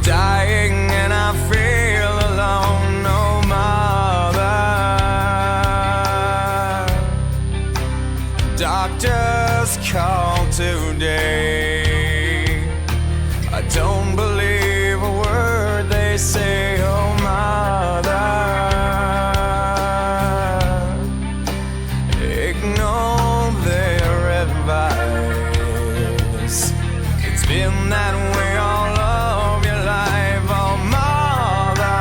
dying and I feel alone. Oh, mother, doctors call today. I don't believe a word they say. Oh, mother, ignore their advice. It's been that way all of your life. Oh, mother,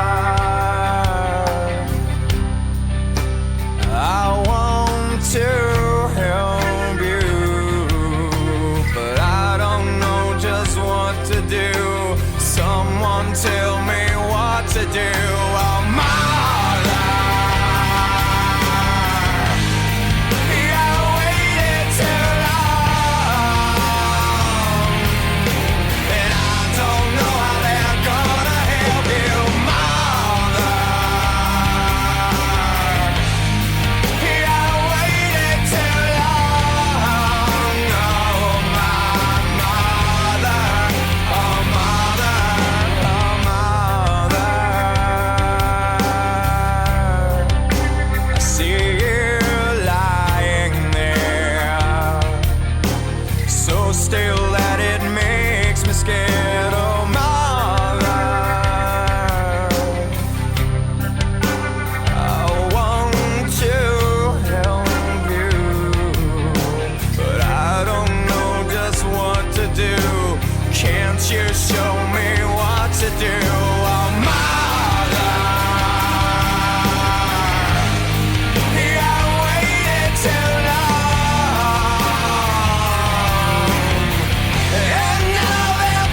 I want to help you, but I don't know just what to do. Someone tell me what to do. Oh, mother, I waited too long, and I don't know how they're gonna help you, mother. I waited too long. Oh, my mother, oh, mother, oh, mother. I see you lying there, so still that it makes me scared. Oh, mother, I want to help you, but I don't know just what to do. Can't you show me what to do? Oh, mother, I waited too long, and now they're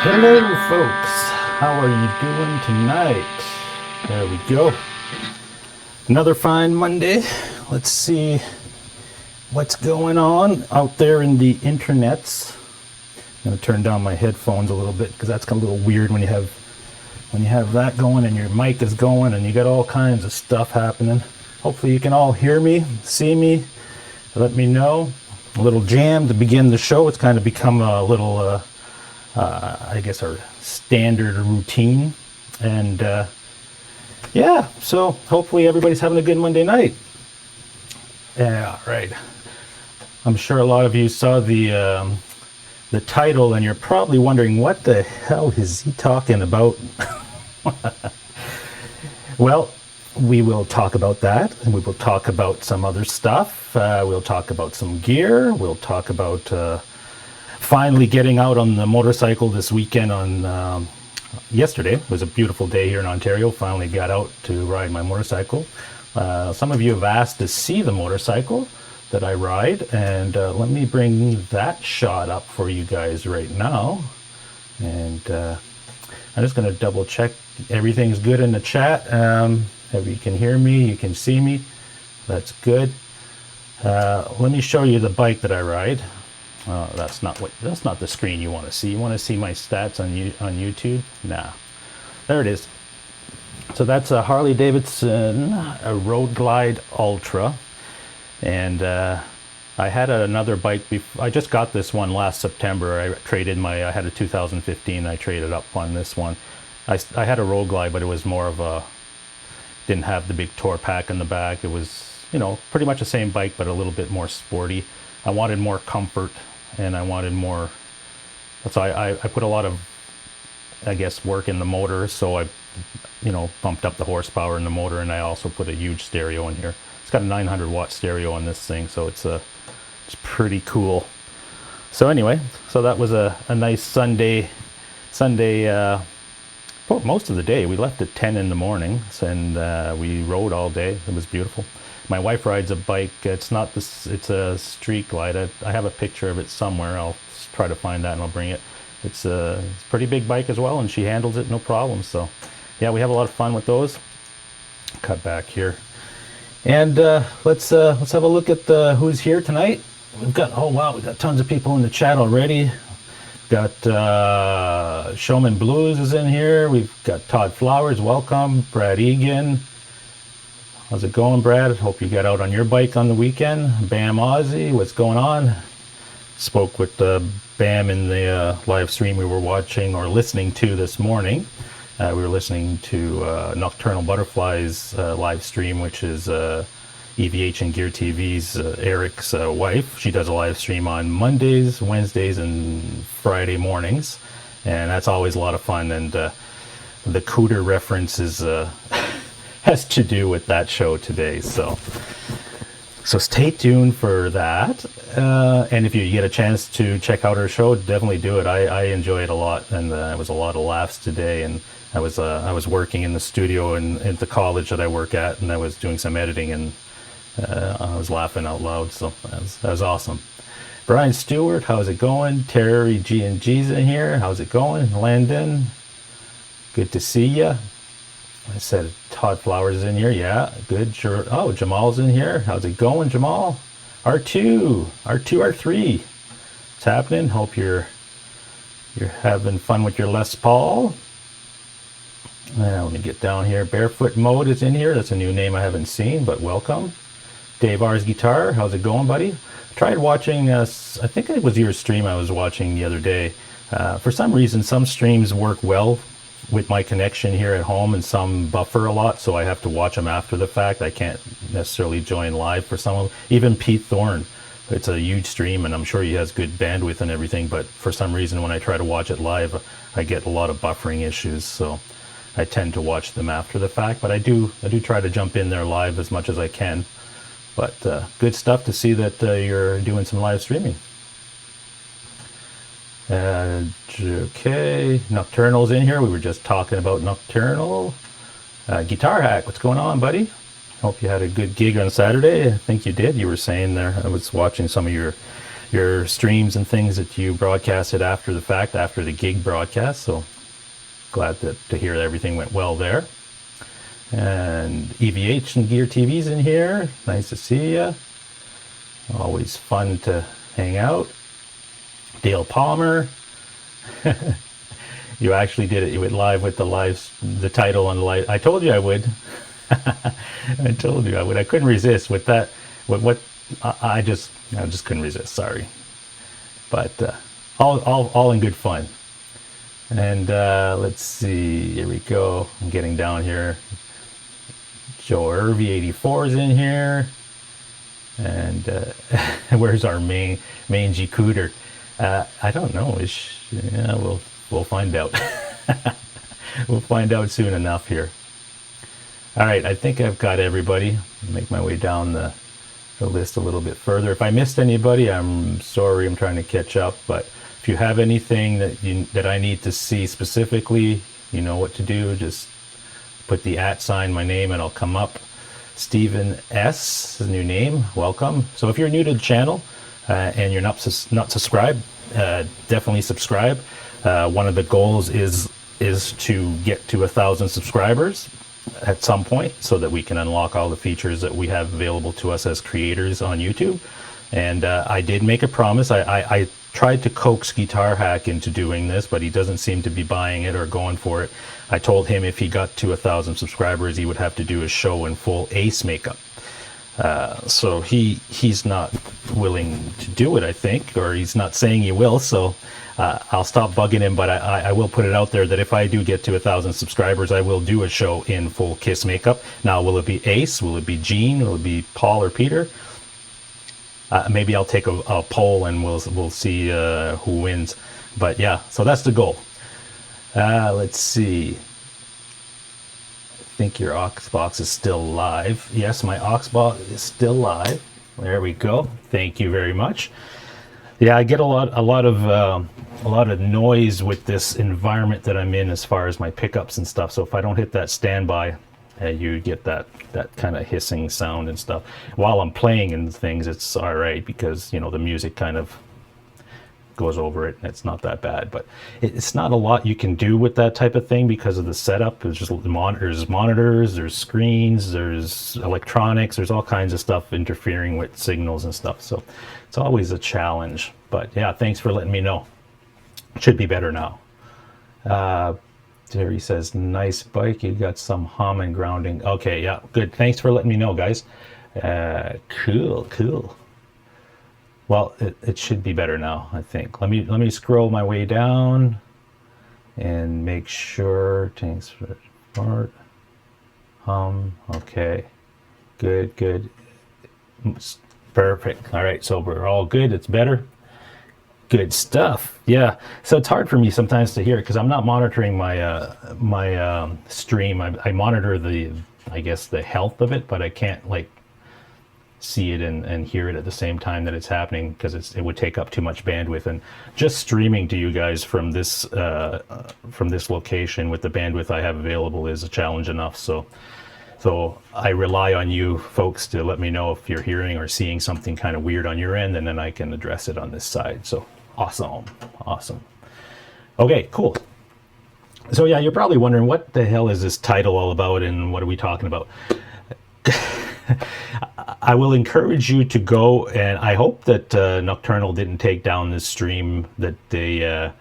Hello folks, how are you doing tonight? There we go. Another fine Monday. Let's see what's going on out there in the internets. I'm going to turn down my headphones a little bit because that's a little weird when you have that going and your mic is going and you got all kinds of stuff happening. Hopefully you can all hear me, see me. Let me know. A little jam to begin the show. It's kind of become a little I guess our standard routine And yeah, so hopefully everybody's having a good Monday night. Yeah, right. I'm sure a lot of you saw the title, and you're probably wondering, what the hell is he talking about? Well, we will talk about that, and we will talk about some other stuff. We'll talk about some gear. We'll talk about finally getting out on the motorcycle this weekend. On yesterday, it was a beautiful day here in Ontario. Finally got out to ride my motorcycle. Some of you have asked to see the motorcycle that I ride, and let me bring that shot up for you guys right now. And I'm just going to double check everything's good in the chat. If you can hear me, you can see me, that's good. Let me show you the bike that I ride. That's not the screen you want to see. You want to see my stats on YouTube? Nah, there it is. So that's a Harley Davidson, a Road Glide Ultra. And I had another bike I just got this one last September. I had a 2015, I traded up on this one. I had a Road Glide, but it was more of a, didn't have the big tour pack in the back. It was, you know, pretty much the same bike, but a little bit more sporty. I wanted more comfort, and I wanted more, so I put a lot of, I guess, work in the motor. So I, you know, bumped up the horsepower in the motor, and I also put a huge stereo in here. It's got a 900 watt stereo on this thing, so it's pretty cool. So anyway, so that was a nice Sunday, well, most of the day. We left at 10 in the morning, and we rode all day. It was beautiful. My wife rides a bike. It's not this. It's a Street Glide. I have a picture of it somewhere. I'll try to find that and I'll bring it. It's a pretty big bike as well, and she handles it no problem. So yeah, we have a lot of fun with those. Cut back here, and let's have a look at who's here tonight. We've got, oh wow, we've got tons of people in the chat already. Got Showman Blues is in here. We've got Todd Flowers, welcome. Brad Egan. How's it going, Brad? Hope you got out on your bike on the weekend. Bam Ozzy, what's going on? Spoke with Bam in the live stream we were watching or listening to this morning. We were listening to Nocturnal Butterflies live stream, which is EVH and Gear TV's Eric's wife. She does a live stream on Mondays, Wednesdays, and Friday mornings, and that's always a lot of fun. And the Cooter reference is has to do with that show today. So stay tuned for that. And if you get a chance to check out her show, definitely do it. I enjoy it a lot, and it was a lot of laughs today. And I was working in the studio at the college that I work at, and I was doing some editing, and I was laughing out loud. So that was awesome. Brian Stewart, how's it going? Terry G&G's in here. How's it going? Landon, good to see you. I said Todd Flowers is in here. Yeah, good. Sure. Oh, Jamal's in here. How's it going, Jamal? R2, R3. What's happening? Hope you're having fun with your Les Paul. Let me get down here. Barefoot Mode is in here. That's a new name I haven't seen, but welcome. Dave R's Guitar, how's it going, buddy? Tried watching, I think it was your stream I was watching the other day. For some reason, some streams work well with my connection here at home, and some buffer a lot, so I have to watch them after the fact. I can't necessarily join live for some of them. Even Pete Thorne, it's a huge stream, and I'm sure he has good bandwidth and everything, but for some reason when I try to watch it live, I get a lot of buffering issues, so I tend to watch them after the fact. But I do try to jump in there live as much as I can. But good stuff to see that you're doing some live streaming. Okay, Nocturnal's in here. We were just talking about Nocturnal. Guitar Hack, what's going on, buddy? Hope you had a good gig on Saturday. I think you did. You were saying there. I was watching some of your streams and things that you broadcasted after the fact, after the gig broadcast. So glad to hear that everything went well there. And EVH and Gear TV's in here. Nice to see you. Always fun to hang out. Dale Palmer. You actually did it. You went live with the title on the live. I told you I would. I told you I would. I couldn't resist with that. I just couldn't resist. Sorry, but all in good fun. And let's see, here we go. I'm getting down here. Joe Irvy 84 is in here. And where's our mangy cooter? I don't know. Yeah, we'll find out. We'll find out soon enough here. All right, I think I've got everybody. Make my way down the list a little bit further. If I missed anybody, I'm sorry. I'm trying to catch up. But if you have anything that I need to see specifically, you know what to do. Just put the @ my name, and I'll come up. Stephen S. is a new name. Welcome. So if you're new to the channel and you're not subscribed, definitely subscribe. One of the goals is to get to 1,000 subscribers at some point, so that we can unlock all the features that we have available to us as creators on YouTube. And I did make a promise. I tried to coax Guitar Hack into doing this, but he doesn't seem to be buying it or going for it. I told him if he got to 1,000 subscribers, he would have to do a show in full Ace makeup. So he's not willing to do it, I think, or he's not saying he will. So I'll stop bugging him, but I will put it out there that if I do get to 1,000 subscribers, I will do a show in full Kiss makeup. Now, will it be Ace? Will it be Gene? Will it be Paul or Peter? Maybe I'll take a poll and we'll see who wins. But yeah, so that's the goal. Let's see. I think your aux is still live. Yes, my aux is still live. There we go. Thank you very much. Yeah, I get a lot of noise with this environment that I'm in as far as my pickups and stuff. So if I don't hit that standby, you get that kind of hissing sound and stuff. While I'm playing and things, it's all right because, you know, the music kind of goes over it. It's not that bad, but it's not a lot you can do with that type of thing because of the setup. It's just monitors, there's screens, there's electronics, there's all kinds of stuff interfering with signals and stuff. So it's always a challenge. But yeah, thanks for letting me know. It should be better now. Terry says, nice bike. You got some hum and grounding. Okay, yeah, good. Thanks for letting me know, guys. Cool. Well, it should be better now, I think. Let me scroll my way down and make sure. Thanks for smart. Okay. Good. Perfect. All right, so we're all good. It's better. Good stuff. Yeah. So it's hard for me sometimes to hear because I'm not monitoring my stream. I monitor I guess the health of it, but I can't like see it and hear it at the same time that it's happening because it would take up too much bandwidth. And just streaming to you guys from this location with the bandwidth I have available is a challenge enough. So I rely on you folks to let me know if you're hearing or seeing something kind of weird on your end, and then I can address it on this side. So awesome. Okay, cool. So yeah, you're probably wondering what the hell is this title all about and what are we talking about? I will encourage you to go, and I hope that Nocturnal didn't take down this stream that they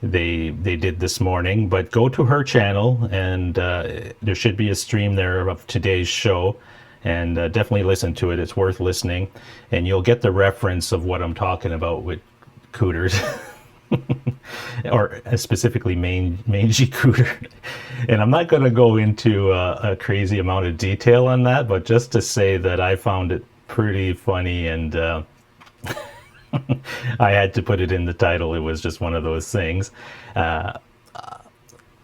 did this morning, but go to her channel and there should be a stream there of today's show, and definitely listen to it. It's worth listening, and you'll get the reference of what I'm talking about with Cooters. Or specifically mangy cooter. And I'm not going to go into a crazy amount of detail on that, but just to say that I found it pretty funny, and I had to put it in the title. It was just one of those things. I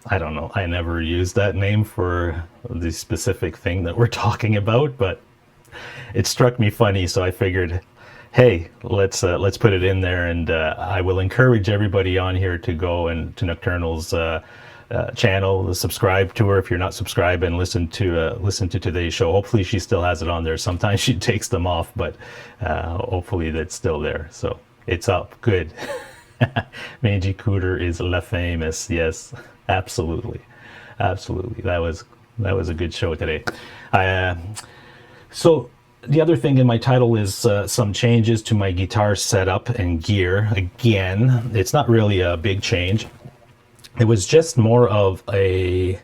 don't know. I never used that name for the specific thing that we're talking about, but it struck me funny, so I figured, hey, let's put it in there, and I will encourage everybody on here to go and to Nocturnal's channel, subscribe to her if you're not subscribed, and listen to today's show. Hopefully she still has it on there. Sometimes she takes them off, but hopefully that's still there. So it's up. Good. Mangy Cooter is la famous. Yes, absolutely. That was a good show today. So the other thing in my title is some changes to my guitar setup and gear. Again, it's not really a big change. It was just more of a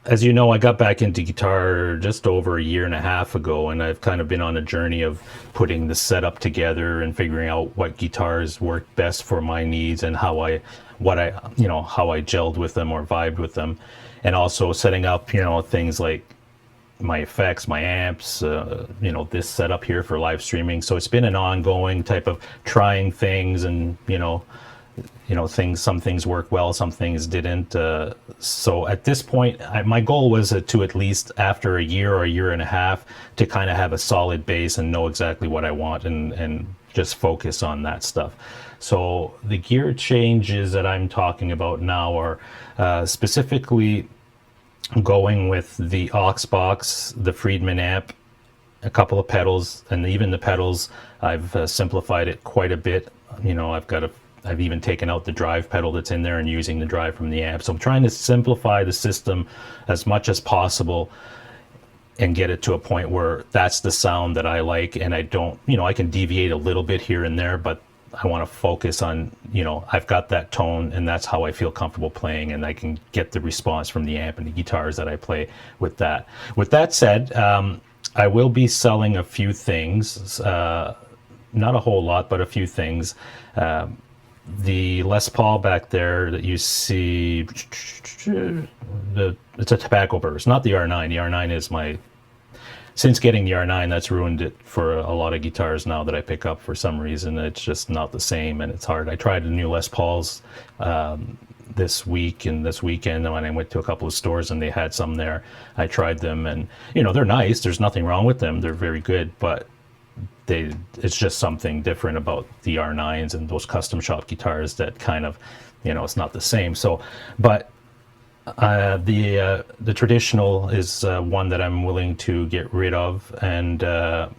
as you know, I got back into guitar just over a year and a half ago, and I've kind of been on a journey of putting the setup together and figuring out what guitars work best for my needs and how I gelled with them or vibed with them, and also setting up, things like my effects, my amps, this setup here for live streaming. So it's been an ongoing type of trying things, and some things work well, some things didn't. So at this point, my goal was to at least after a year or a year and a half to kind of have a solid base and know exactly what I want, and just focus on that stuff. So the gear changes that I'm talking about now are specifically going with the aux box, the Friedman amp, a couple of pedals, and even the pedals I've simplified it quite a bit. I've even taken out the drive pedal that's in there and using the drive from the amp. So I'm trying to simplify the system as much as possible and get it to a point where that's the sound that I like, and I don't, I can deviate a little bit here and there, but I want to focus on, I've got that tone, and that's how I feel comfortable playing, and I can get the response from the amp and the guitars that I play with that. With that said, I will be selling a few things, not a whole lot, but a few things. The Les Paul back there that you see, it's a tobacco burst, not the R9. The R9 is since getting the R9, that's ruined it for a lot of guitars now that I pick up. For some reason, it's just not the same, and it's hard. I tried the new Les Pauls this week and this weekend when I went to a couple of stores, and they had some there. I tried them, and they're nice. There's nothing wrong with them. They're very good, but it's just something different about the R9s and those custom shop guitars that kind of, it's not the same. So, but the traditional is one that I'm willing to get rid of, and the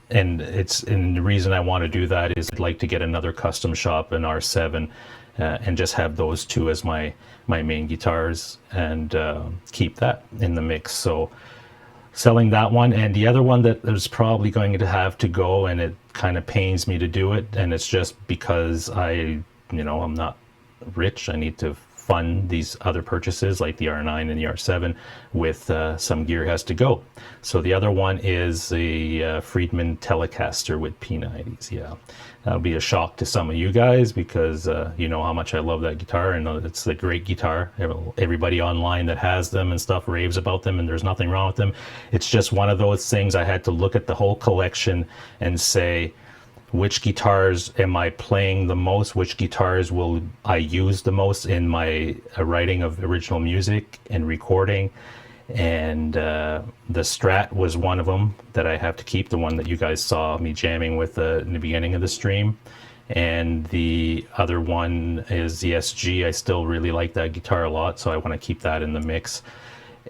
reason I want to do that is I'd like to get another custom shop, an R7, and just have those two as my main guitars, and keep that in the mix. So selling that one, and the other one that is probably going to have to go, and it kind of pains me to do it, and it's just because I'm not rich. I need to fund these other purchases like the R9 and the R7 with some gear has to go. So the other one is the Friedman Telecaster with P90s. Yeah, that'll be a shock to some of you guys, because you know how much I love that guitar, and it's a great guitar. Everybody online that has them and stuff raves about them, and there's nothing wrong with them. It's just one of those things I had to look at the whole collection and say, which guitars am I playing the most? Which guitars will I use the most in my writing of original music and recording? And the Strat was one of them that I have to keep, the one that you guys saw me jamming with in the beginning of the stream. And the other one is the SG. I still really like that guitar a lot, so I want to keep that in the mix.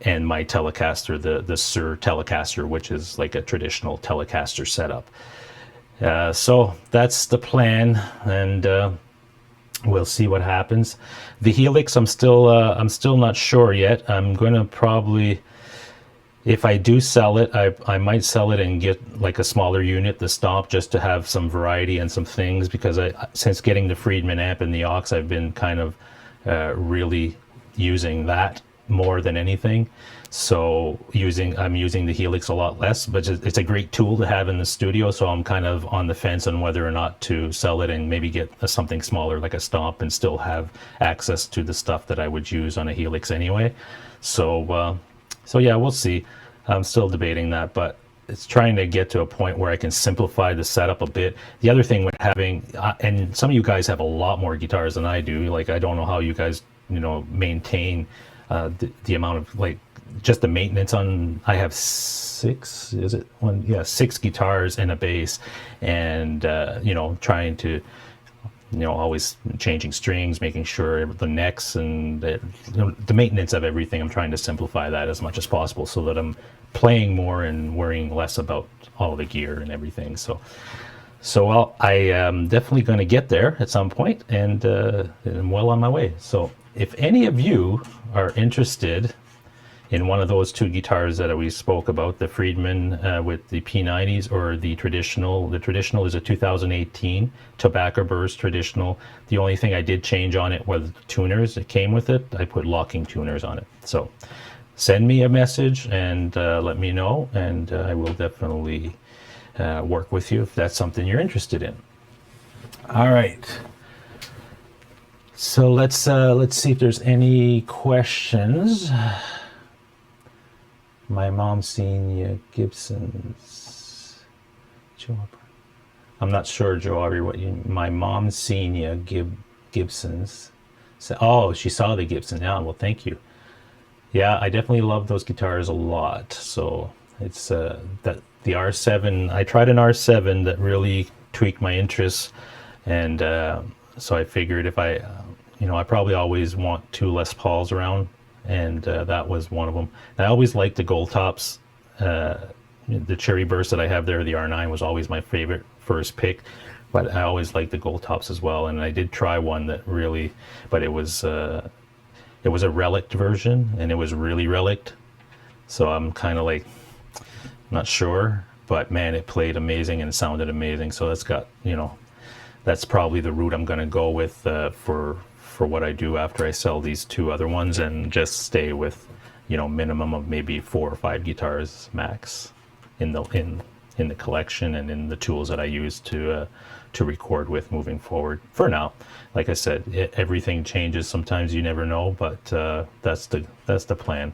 And my Telecaster, the SMEER Telecaster, which is like a traditional Telecaster setup. So that's the plan, and we'll see what happens. The Helix, I'm still not sure yet. I'm going to probably, if I do sell it, I might sell it and get like a smaller unit, the Stomp, just to have some variety and some things, because since getting the Friedman amp and the aux, I've been kind of really using that more than anything. So I'm using the Helix a lot less, but it's a great tool to have in the studio. So I'm kind of on the fence on whether or not to sell it and maybe get something smaller like a Stomp and still have access to the stuff that I would use on a Helix anyway. So yeah, we'll see. I'm still debating that, but it's trying to get to a point where I can simplify the setup a bit. The other thing with having, and some of you guys have a lot more guitars than I do. Like, I don't know how you guys, maintain the amount of, like, just the maintenance on. I have six guitars and a bass, and trying to always changing strings, making sure the necks and the maintenance of everything. I'm trying to simplify that as much as possible so that I'm playing more and worrying less about all the gear and everything. So I am definitely going to get there at some point, and I'm well on my way. So if any of you are interested in one of those two guitars that we spoke about, the Friedman with the P90s or the traditional. The traditional is a 2018 Tobacco Burst traditional. The only thing I did change on it was the tuners that came with it. I put locking tuners on it. So send me a message and let me know, and I will definitely work with you if that's something you're interested in. All right. So let's see if there's any questions. My mom seen you Gibson's. I'm not sure, Joe, what you. My mom seen you Gibson's. So, oh, she saw the Gibson. Yeah, well, thank you. Yeah, I definitely love those guitars a lot. So it's that the R7. I tried an R7 that really tweaked my interests, and so I figured if I, I probably always want two Les Pauls around, and that was one of them. And I always liked the gold tops. The Cherry Burst that I have there, the R9 was always my favorite first pick, but I always liked the gold tops as well. And I did try one that really, but it was a relic version, and it was really relic. So I'm kind of like, not sure, but man, it played amazing and it sounded amazing. So that's got, that's probably the route I'm going to go with for what I do after I sell these two other ones, and just stay with, minimum of maybe 4 or 5 guitars max in the collection and in the tools that I use to record with moving forward. For now, like I said, everything changes. Sometimes you never know, but that's the plan.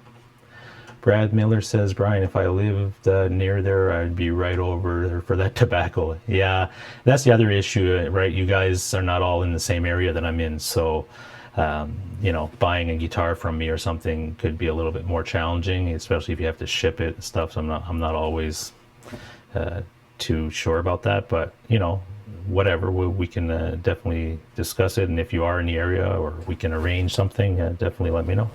Brad Miller says, Brian, if I lived near there, I'd be right over there for that tobacco. Yeah, that's the other issue, right? You guys are not all in the same area that I'm in, so buying a guitar from me or something could be a little bit more challenging, especially if you have to ship it and stuff. So I'm not always too sure about that, but whatever, we can definitely discuss it. And if you are in the area, or we can arrange something, definitely let me know.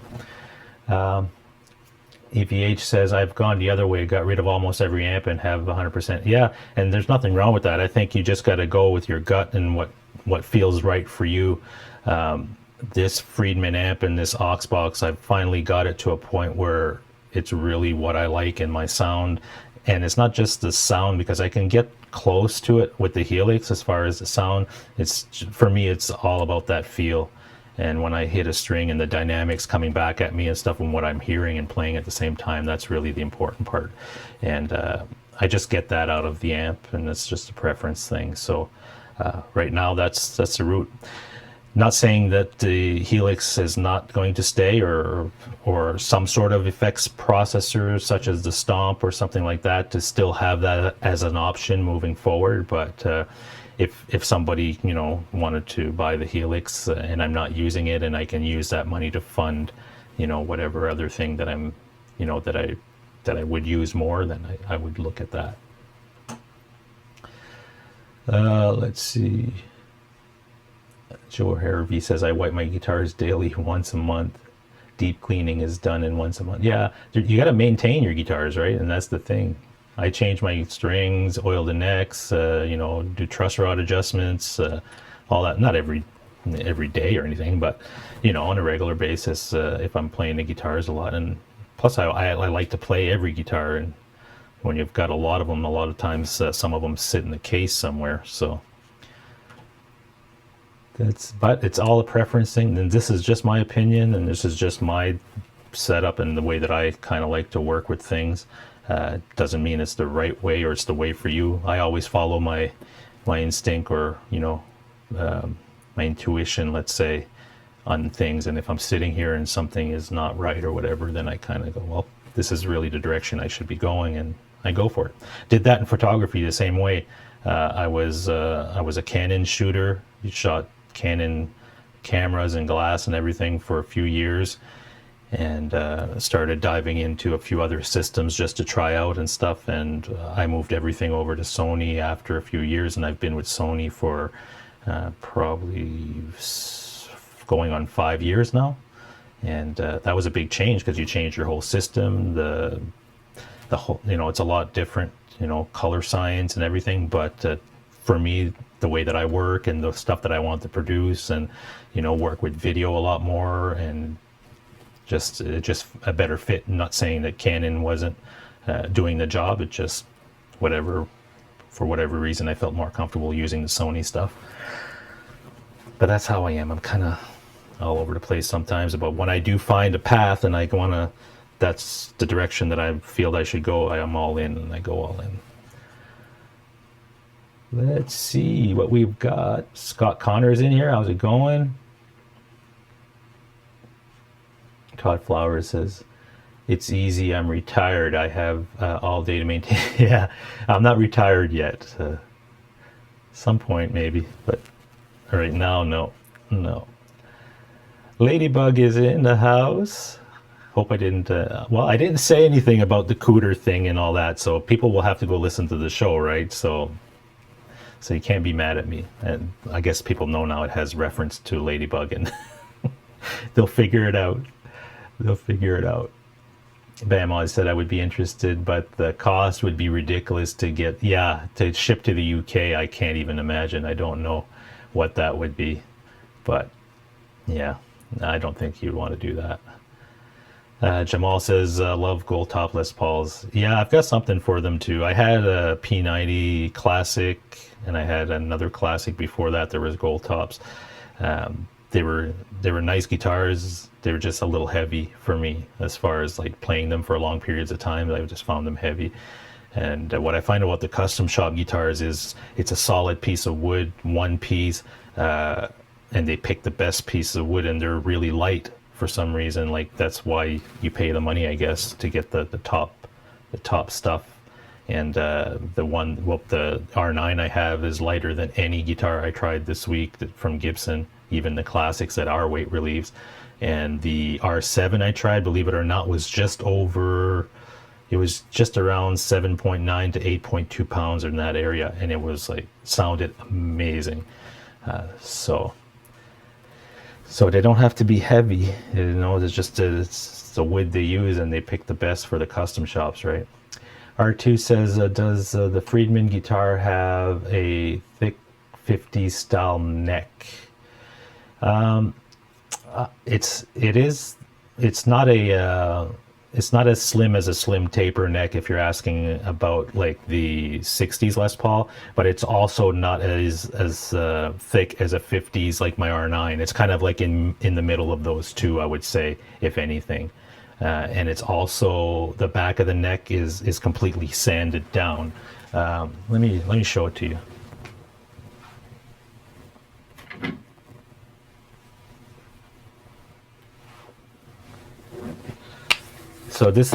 EVH says, I've gone the other way, got rid of almost every amp and have 100%. Yeah, and there's nothing wrong with that. I think you just got to go with your gut and what feels right for you. This Friedman amp and this aux box, I've finally got it to a point where it's really what I like in my sound. And it's not just the sound, because I can get close to it with the Helix as far as the sound. For me, it's all about that feel. And when I hit a string and the dynamics coming back at me and stuff, and what I'm hearing and playing at the same time, that's really the important part. And I just get that out of the amp, and it's just a preference thing. So right now, that's the route. Not saying that the Helix is not going to stay, or some sort of effects processor such as the Stomp or something like that, to still have that as an option moving forward. But if somebody wanted to buy the Helix and I'm not using it, and I can use that money to fund whatever other thing that I'm that I would use more, then I would look at that. Let's see. Joe Harvey says, I wipe my guitars daily once a month. Deep cleaning is done in once a month. Yeah, you got to maintain your guitars, right? And that's the thing. I change my strings, oil the necks, do truss rod adjustments, all that. Not every day or anything, but on a regular basis, if I'm playing the guitars a lot. And plus, I like to play every guitar. And when you've got a lot of them, a lot of times some of them sit in the case somewhere. So but it's all a preference thing. And this is just my opinion, and this is just my setup and the way that I kind of like to work with things. Doesn't mean it's the right way or it's the way for you. I always follow my instinct, or my intuition, let's say, on things. And if I'm sitting here and something is not right or whatever, then I kind of go, well, this is really the direction I should be going, and I go for it. Did that in photography the same way. I was a Canon shooter. Shot Canon cameras and glass and everything for a few years, and started diving into a few other systems just to try out and stuff. And I moved everything over to Sony after a few years, and I've been with Sony for probably going on 5 years now. And that was a big change, because you change your whole system. The whole, it's a lot different, color science and everything. But for me, the way that I work and the stuff that I want to produce, and work with video a lot more, and just a better fit. I'm not saying that Canon wasn't doing the job. It just for whatever reason I felt more comfortable using the Sony stuff. But that's how I am. I'm kind of all over the place sometimes. But when I do find a path and I want to, that's the direction that I feel I should go, I am all in, and I go all in. Let's see what we've got. Scott Connor's in here. How's it going? Todd Flowers says, it's easy. I'm retired. I have all day to maintain. Yeah, I'm not retired yet. Some point maybe, but right now, no. Ladybug is in the house. Hope I didn't, well, I didn't say anything about the Cooter thing and all that, so people will have to go listen to the show, right? So you can't be mad at me. And I guess people know now it has reference to Ladybug, and they'll figure it out. Bam, I said I would be interested, but the cost would be ridiculous to get, to ship to the UK. I can't even imagine. I don't know what that would be. But yeah, I don't think you'd want to do that. Jamal says, love gold top Les Pauls. Yeah, I've got something for them too. I had a P90 Classic, and I had another Classic before that. There was gold tops. They were nice guitars. They were just a little heavy for me as far as like playing them for long periods of time. I just found them heavy. And what I find about the custom shop guitars is it's a solid piece of wood, one piece, and they pick the best piece of wood, and they're really light for some reason. Like that's why you pay the money, I guess, to get the top stuff. And the R9 I have is lighter than any guitar I tried this week from Gibson, even the classics that are weight relieves. And the R7 I tried, believe it or not, was just around 7.9 to 8.2 pounds in that area, and it was like sounded amazing. So they don't have to be heavy, it's just it's the wood they use, and they pick the best for the custom shops, right? R2 says, does the Friedman guitar have a thick 50s style neck? It's not as slim as a slim taper neck if you're asking about like the 60s Les Paul, but it's also not as thick as a 50s like my R9. It's kind of like in the middle of those two, I would say, if anything. And it's also, the back of the neck is completely sanded down. Let me show it to you. So this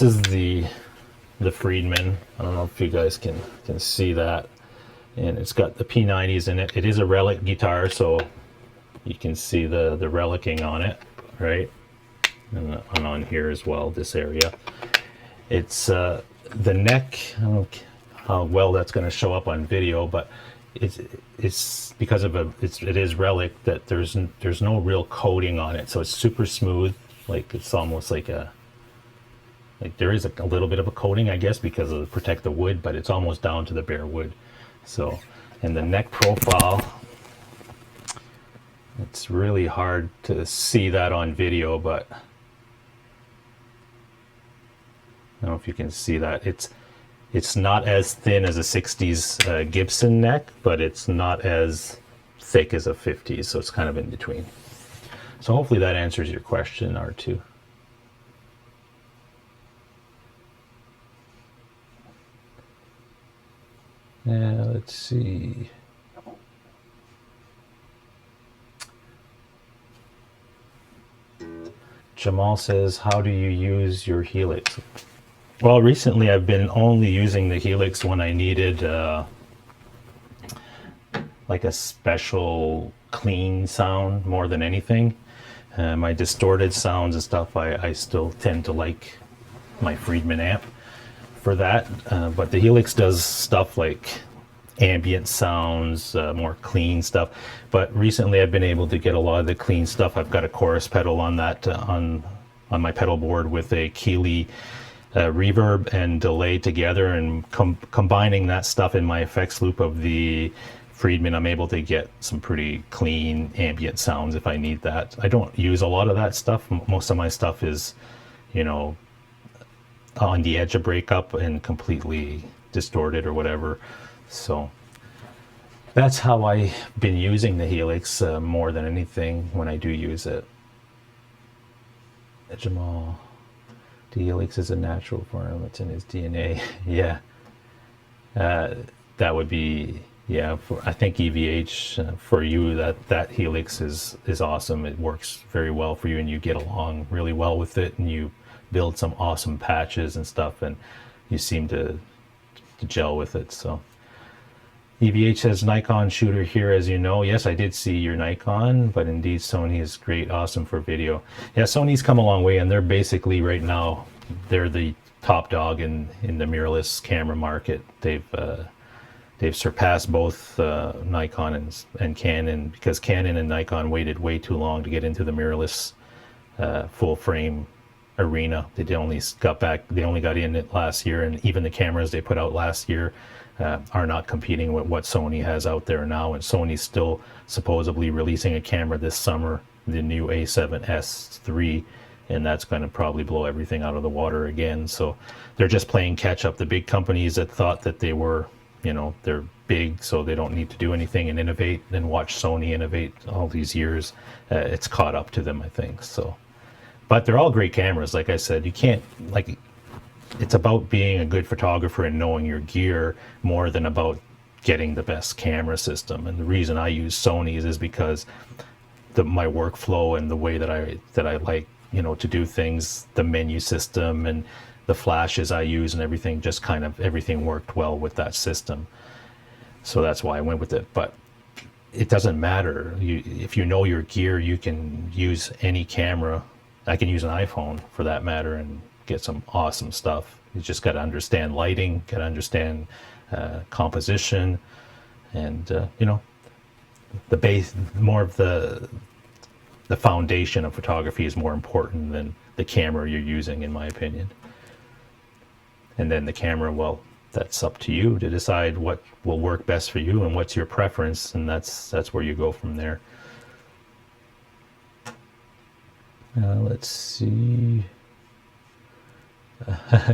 is the Friedman. I don't know if you guys can see that, and it's got the P90s in it. It is a relic guitar, so you can see the relicing on it, right? And on here as well, this area. It's the neck. I don't know how well that's going to show up on video, but it's because of it is relic that there's no real coating on it, so it's super smooth. Like it's almost like there is a little bit of a coating, I guess, because of protect the wood, but it's almost down to the bare wood. So, and the neck profile, it's really hard to see that on video, but I don't know if you can see that. It's not as thin as a 60s Gibson neck, but it's not as thick as a 50s, so it's kind of in between. So hopefully that answers your question, R2. Yeah, let's see. Jamal says, how do you use your Helix? Well, recently I've been only using the Helix when I needed like a special clean sound more than anything. My distorted sounds and stuff, I still tend to like my Friedman amp for that, but the Helix does stuff like ambient sounds, more clean stuff. But recently I've been able to get a lot of the clean stuff. I've got a chorus pedal on that on my pedal board with a Keeley reverb and delay together, and combining that stuff in my effects loop of the Friedman, I'm able to get some pretty clean ambient sounds if I need that. I don't use a lot of that stuff. Most of my stuff is, you know, on the edge of breakup and completely distorted or whatever. So that's how I've been using the Helix more than anything when I do use it. Jamal, the Helix is a natural form. It's in his DNA. Yeah. That would be, yeah, I think EVH for you, that Helix is awesome. It works very well for you and you get along really well with it and you build some awesome patches and stuff and you seem to gel with it. So EVH says Nikon shooter here, as you know. Yes, I did see your Nikon, but indeed Sony is great, awesome for video. Yeah, Sony's come a long way and they're basically right now, they're the top dog in the mirrorless camera market. They've surpassed both Nikon and Canon, because Canon and Nikon waited way too long to get into the mirrorless full frame arena. They only got in it last year, and even the cameras they put out last year are not competing with what Sony has out there now. And Sony's still supposedly releasing a camera this summer, the new A7S III, and that's going to probably blow everything out of the water again. So they're just playing catch up. The big companies that thought that they were, you know, they're big, so they don't need to do anything and innovate, and watch Sony innovate all these years. It's caught up to them, I think. So, but they're all great cameras. Like I said, you can't, like, it's about being a good photographer and knowing your gear more than about getting the best camera system. And the reason I use Sony's is because my workflow and the way that I like, you know, to do things, the menu system and the flashes I use and everything, just kind of everything worked well with that system. So that's why I went with it. But it doesn't matter. If you know your gear, you can use any camera. I can use an iPhone for that matter and get some awesome stuff. You just got to understand lighting, got to understand composition, and you know, the base, more of the foundation of photography is more important than the camera you're using, in my opinion. And then the camera, well, that's up to you to decide what will work best for you and what's your preference, and that's where you go from there. Let's see.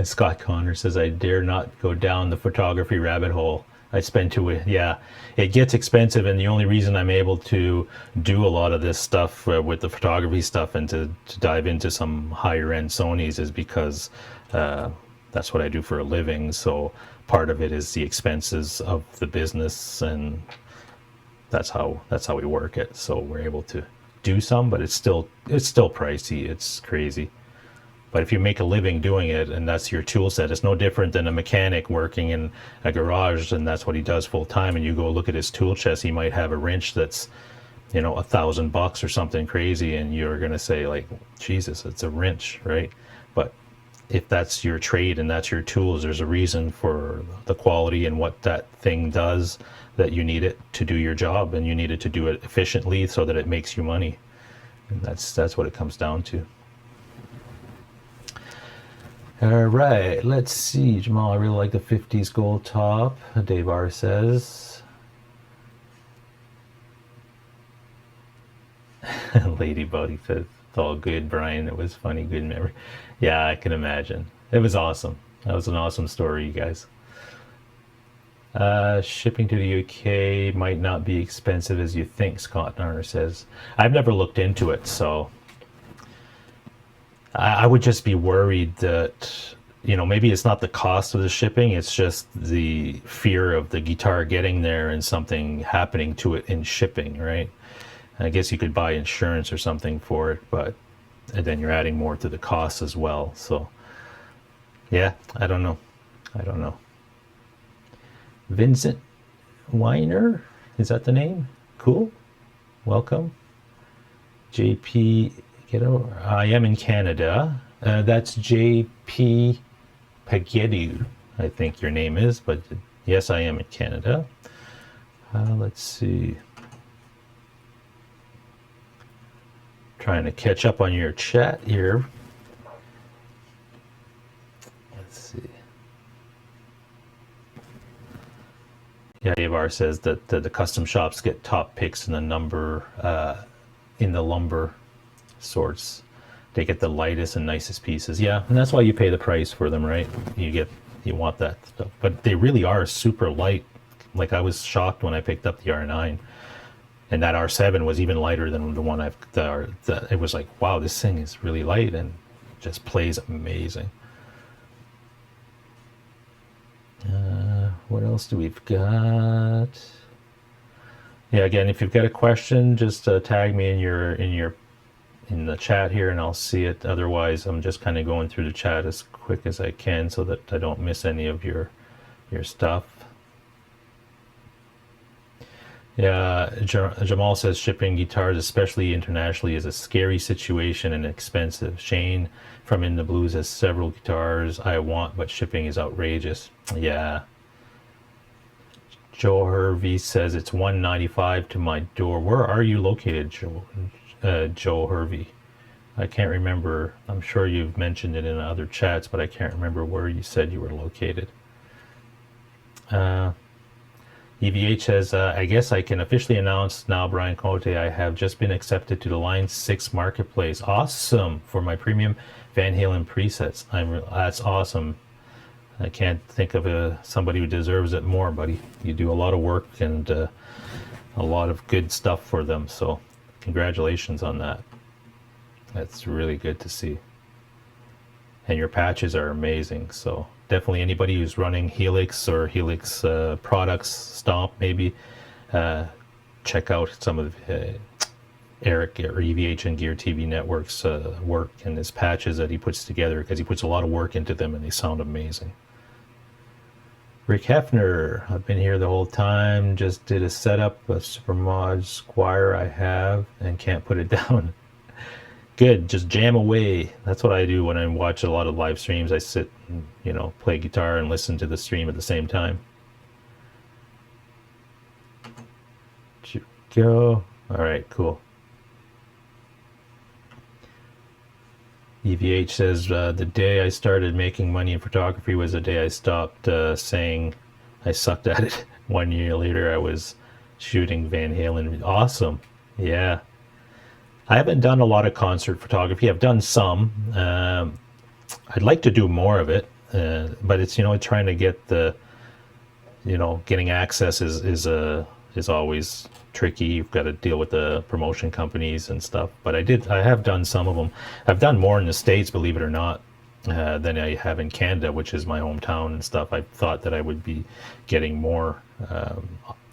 Scott Connor says, I dare not go down the photography rabbit hole. I spend yeah, it gets expensive, and the only reason I'm able to do a lot of this stuff with the photography stuff and to dive into some higher end Sonys is because that's what I do for a living. So part of it is the expenses of the business, and that's how we work it. So we're able to do some, but it's still pricey. It's crazy. But if you make a living doing it and that's your tool set, it's no different than a mechanic working in a garage and that's what he does full time. And you go look at his tool chest, he might have a wrench that's, you know, $1,000 or something crazy, and you're going to say like, Jesus, it's a wrench, right? But if that's your trade and that's your tools, there's a reason for the quality and what that thing does, that you need it to do your job, and you need it to do it efficiently so that it makes you money. And that's what it comes down to. All right, let's see. Jamal, I really like the 50s gold top, Dave R says. Ladybug, he says, it's all good, Brian. It was funny, good memory. Yeah, I can imagine. It was awesome. That was an awesome story, you guys. Shipping to the UK might not be expensive as you think, Scott Narner says. I've never looked into it, so I would just be worried that, you know, maybe it's not the cost of the shipping, it's just the fear of the guitar getting there and something happening to it in shipping, right? I guess you could buy insurance or something for it, but then you're adding more to the cost as well. So, yeah, I don't know. Vincent Weiner, is that the name? Cool. Welcome. JP, get over. I am in Canada. That's JP Pagedu, I think your name is, but yes, I am in Canada. Let's see. Trying to catch up on your chat here. Let's see. Yeah, Avar says that the custom shops get top picks in the in the lumber sorts. They get the lightest and nicest pieces. Yeah, and that's why you pay the price for them, right? You want that stuff, but they really are super light. Like I was shocked when I picked up the R9, and that R7 was even lighter than the one it was like, wow, this thing is really light and just plays amazing. What else do we've got? Yeah, again, if you've got a question, just tag me in the chat here, and I'll see it. Otherwise, I'm just kind of going through the chat as quick as I can so that I don't miss any of your stuff. Yeah, Jamal says shipping guitars, especially internationally, is a scary situation and expensive. Shane from In the Blues has several guitars I want, but shipping is outrageous. Yeah. Joe Hervey says it's $195 to my door. Where are you located, Joe Hervey? I can't remember. I'm sure you've mentioned it in other chats, but I can't remember where you said you were located. EVH says, I guess I can officially announce now, Brian Cote, I have just been accepted to the Line 6 Marketplace. Awesome! For my premium Van Halen presets. That's awesome. I can't think of somebody who deserves it more, buddy. You do a lot of work and a lot of good stuff for them, so congratulations on that. That's really good to see. And your patches are amazing, so definitely anybody who's running Helix or Helix products, Stomp maybe, check out some of Eric or EVH and Gear TV Network's work and his patches that he puts together, because he puts a lot of work into them and they sound amazing. Rick Hefner, I've been here the whole time, just did a setup, a Supermod Squire I have and can't put it down. Good, just jam away. That's what I do when I watch a lot of live streams. I sit and, play guitar and listen to the stream at the same time. Go. All right, cool. EVH says, the day I started making money in photography was the day I stopped saying I sucked at it. 1 year later, I was shooting Van Halen. Awesome. Yeah. I haven't done a lot of concert photography. I've done some. I'd like to do more of it, but it's, trying to get getting access is always tricky. You've got to deal with the promotion companies and stuff. But I have done some of them. I've done more in the States, believe it or not, than I have in Canada, which is my hometown and stuff. I thought that I would be getting more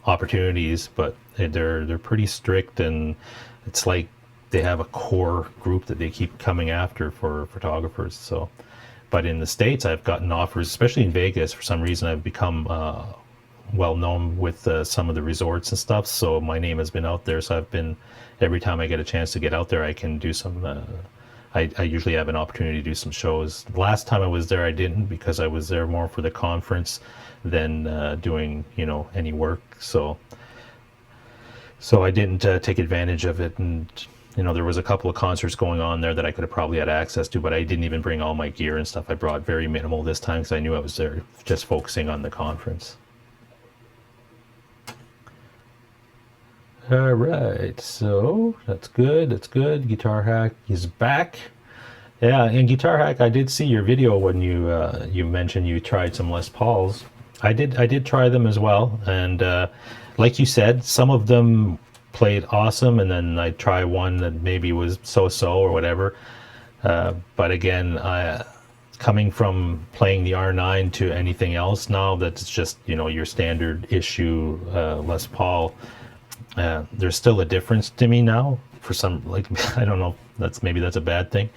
opportunities, but they're pretty strict, and it's like they have a core group that they keep coming after for photographers. So, but in the States, I've gotten offers, especially in Vegas. For some reason, I've become well known with some of the resorts and stuff. So my name has been out there. So every time I get a chance to get out there, I can do some. I usually have an opportunity to do some shows. Last time I was there, I didn't, because I was there more for the conference than doing any work. So I didn't take advantage of it, and there was a couple of concerts going on there that I could have probably had access to, but I didn't even bring all my gear and stuff. I brought very minimal this time because I knew I was there just focusing on the conference. All right, so that's good. That's good. Guitar Hack is back. Yeah, in Guitar Hack, I did see your video when you mentioned you tried some Les Pauls. I did try them as well, and like you said, some of them played awesome, and then I try one that maybe was so-so or whatever. But again, coming from playing the R9 to anything else now that's just your standard issue Les Paul, there's still a difference to me now. For some, I don't know, that's a bad thing,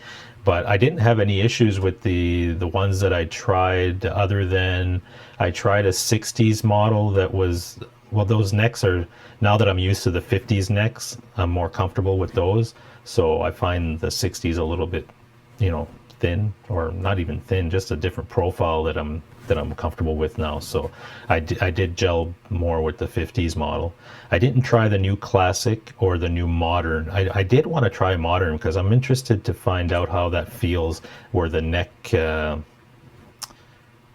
but I didn't have any issues with the ones that I tried, other than I tried a 60s model that was, well, those necks are, now that I'm used to the 50s necks, I'm more comfortable with those. So I find the 60s a little bit, thin, or not even thin, just a different profile that I'm comfortable with now. So I did gel more with the 50s model. I didn't try the new classic or the new modern. I did want to try modern because I'm interested to find out how that feels, where the neck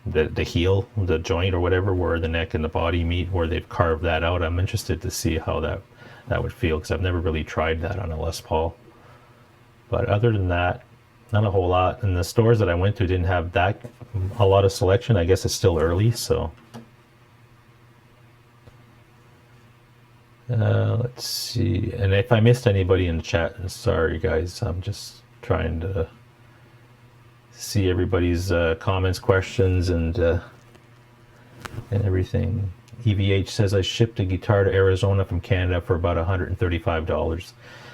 the heel, the joint or whatever, where the neck and the body meet, where they've carved that out. I'm interested to see how that would feel, because I've never really tried that on a Les Paul. But other than that, not a whole lot. And the stores that I went to didn't have a lot of selection. I guess it's still early, so. Let's see. And if I missed anybody in the chat, sorry guys. I'm just trying to see everybody's comments, questions, and everything. EVH says, I shipped a guitar to Arizona from Canada for about $135.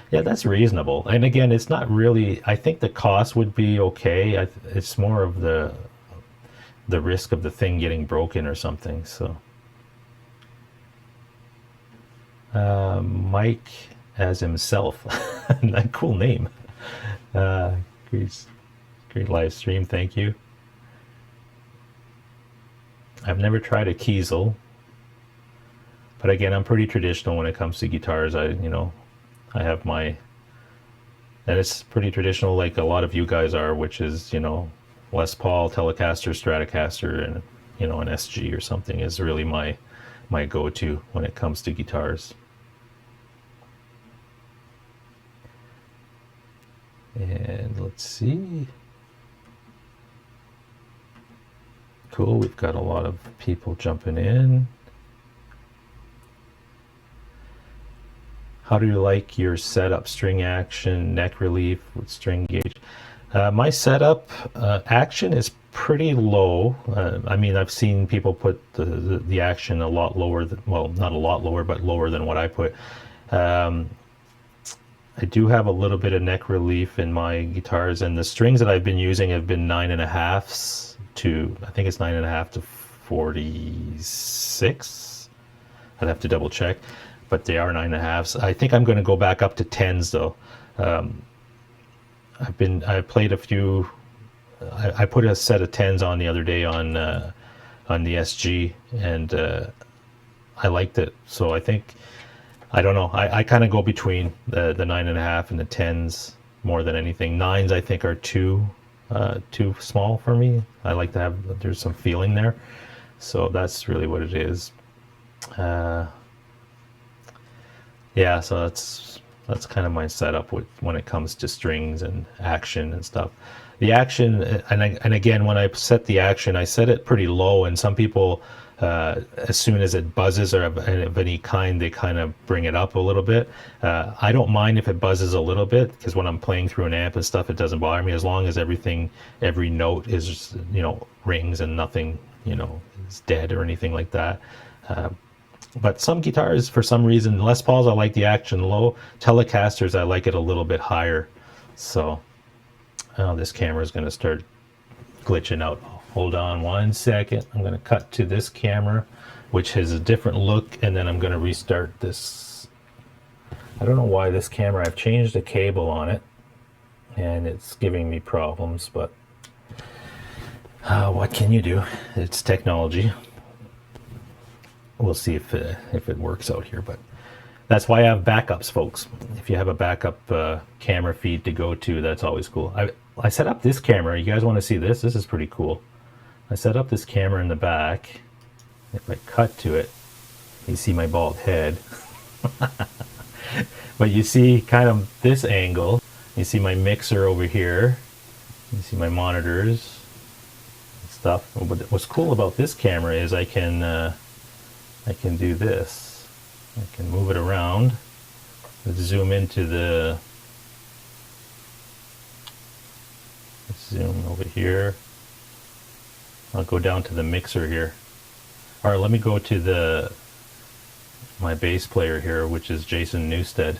Yeah, that's reasonable. And again, it's not really, I think the cost would be okay. It's more of the risk of the thing getting broken or something. So Mike as himself. That cool name. Great live stream, thank you. I've never tried a Kiesel, but again, I'm pretty traditional when it comes to guitars. I have and it's pretty traditional, like a lot of you guys are, which is, Les Paul, Telecaster, Stratocaster, and, an SG or something is really my go-to when it comes to guitars. And let's see. Cool, we've got a lot of people jumping in. How do you like your setup? String action, neck relief with string gauge. My setup action is pretty low. I've seen people put the action a lot lower, well, not a lot lower, but lower than what I put. I do have a little bit of neck relief in my guitars, and the strings that I've been using have been 9.5s to, I think it's 9.5 to 46. I'd have to double check, but they are 9.5s. I think I'm going to go back up to 10s though. I played a few. I put a set of 10s on the other day on the SG, and I liked it. So I think, I don't know. I kind of go between the 9.5 and the 10s more than anything. 9s I think are too small for me. I like to have, there's some feeling there. So that's really what it is. Yeah, so that's kind of my setup when it comes to strings and action and stuff. The action, and again, when I set the action, I set it pretty low, and some people, as soon as it buzzes or of any kind, they kind of bring it up a little bit. I don't mind if it buzzes a little bit, because when I'm playing through an amp and stuff, it doesn't bother me, as long as every note is, rings and nothing, is dead or anything like that. But some guitars, for some reason, Les Pauls, I like the action low. Telecasters, I like it a little bit higher. So, this camera is going to start glitching out. Hold on one second. I'm going to cut to this camera, which has a different look, and then I'm going to restart this. I don't know why this camera, I've changed the cable on it, and it's giving me problems, but what can you do? It's technology. We'll see if it works out here, but that's why I have backups, folks. If you have a backup camera feed to go to, that's always cool. I set up this camera. You guys want to see this? This is pretty cool. I set up this camera in the back. If I cut to it, you see my bald head. But you see kind of this angle. You see my mixer over here. You see my monitors and stuff. But what's cool about this camera is I can do this. I can move it around. Let's zoom into the. Let's zoom over here. I'll go down to the mixer here. All right, let me go to my bass player here, which is Jason Newstead.